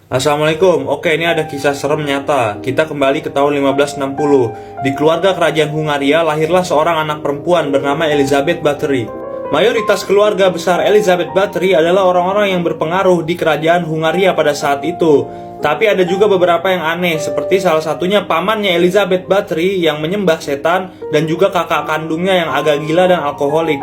Assalamualaikum. Oke, ini ada kisah serem nyata. Kita kembali ke tahun 1560. Di keluarga kerajaan Hungaria lahirlah seorang anak perempuan bernama Elizabeth Bathory. Mayoritas keluarga besar Elizabeth Bathory adalah orang-orang yang berpengaruh di kerajaan Hungaria pada saat itu. Tapi ada juga beberapa yang aneh, seperti salah satunya pamannya Elizabeth Bathory yang menyembah setan dan juga kakak kandungnya yang agak gila dan alkoholik.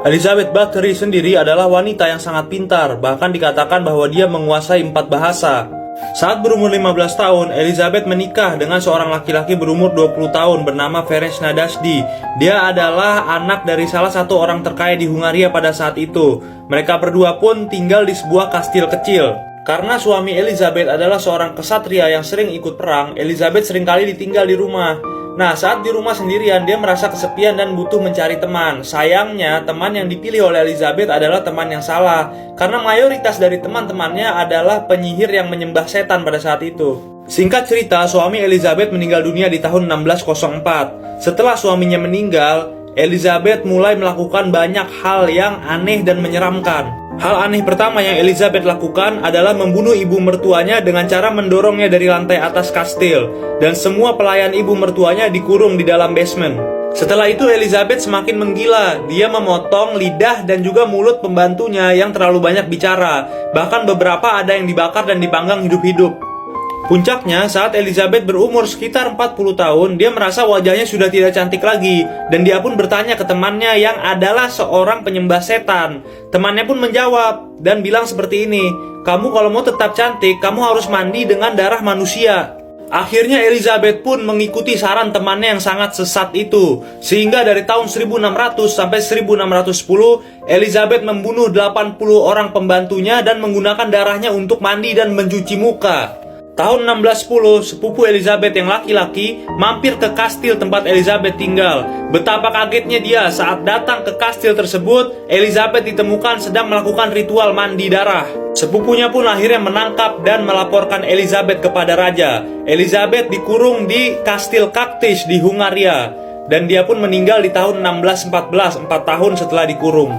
Elizabeth Bathory sendiri adalah wanita yang sangat pintar, bahkan dikatakan bahwa dia menguasai 4 bahasa. Saat berumur 15 tahun, Elizabeth menikah dengan seorang laki-laki berumur 20 tahun bernama Ferenc Nadasdy. Dia adalah anak dari salah satu orang terkaya di Hungaria pada saat itu. Mereka berdua pun tinggal di sebuah kastil kecil. Karena suami Elizabeth adalah seorang kesatria yang sering ikut perang, Elizabeth seringkali ditinggal di rumah. Nah, saat di rumah sendirian, dia merasa kesepian dan butuh mencari teman. Sayangnya, teman yang dipilih oleh Elizabeth adalah teman yang salah, karena mayoritas dari teman-temannya adalah penyihir yang menyembah setan pada saat itu. Singkat cerita, suami Elizabeth meninggal dunia di tahun 1604. Setelah suaminya meninggal, Elizabeth mulai melakukan banyak hal yang aneh dan menyeramkan. Hal aneh pertama yang Elizabeth lakukan adalah membunuh ibu mertuanya dengan cara mendorongnya dari lantai atas kastil, dan semua pelayan ibu mertuanya dikurung di dalam basement. Setelah itu Elizabeth semakin menggila. Dia memotong lidah dan juga mulut pembantunya yang terlalu banyak bicara. Bahkan beberapa ada yang dibakar dan dipanggang hidup-hidup. Puncaknya, saat Elizabeth berumur sekitar 40 tahun, dia merasa wajahnya sudah tidak cantik lagi, dan dia pun bertanya ke temannya yang adalah seorang penyembah setan. Temannya pun menjawab dan bilang seperti ini, "Kamu kalau mau tetap cantik, kamu harus mandi dengan darah manusia." Akhirnya Elizabeth pun mengikuti saran temannya yang sangat sesat itu. Sehingga dari tahun 1600 sampai 1610, Elizabeth membunuh 80 orang pembantunya dan menggunakan darahnya untuk mandi dan mencuci muka. Tahun 1610, sepupu Elizabeth yang laki-laki mampir ke kastil tempat Elizabeth tinggal. Betapa kagetnya dia saat datang ke kastil tersebut, Elizabeth ditemukan sedang melakukan ritual mandi darah. Sepupunya pun akhirnya menangkap dan melaporkan Elizabeth kepada raja. Elizabeth dikurung di kastil Kaktis di Hungaria, dan dia pun meninggal di tahun 1614, 4 tahun setelah dikurung.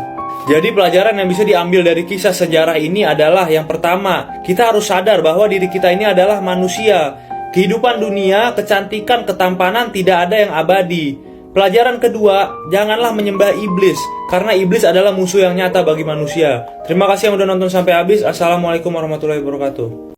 Jadi pelajaran yang bisa diambil dari kisah sejarah ini adalah yang pertama, kita harus sadar bahwa diri kita ini adalah manusia. Kehidupan dunia, kecantikan, ketampanan tidak ada yang abadi. Pelajaran kedua, janganlah menyembah iblis, karena iblis adalah musuh yang nyata bagi manusia. Terima kasih yang udah nonton sampai habis. Assalamualaikum warahmatullahi wabarakatuh.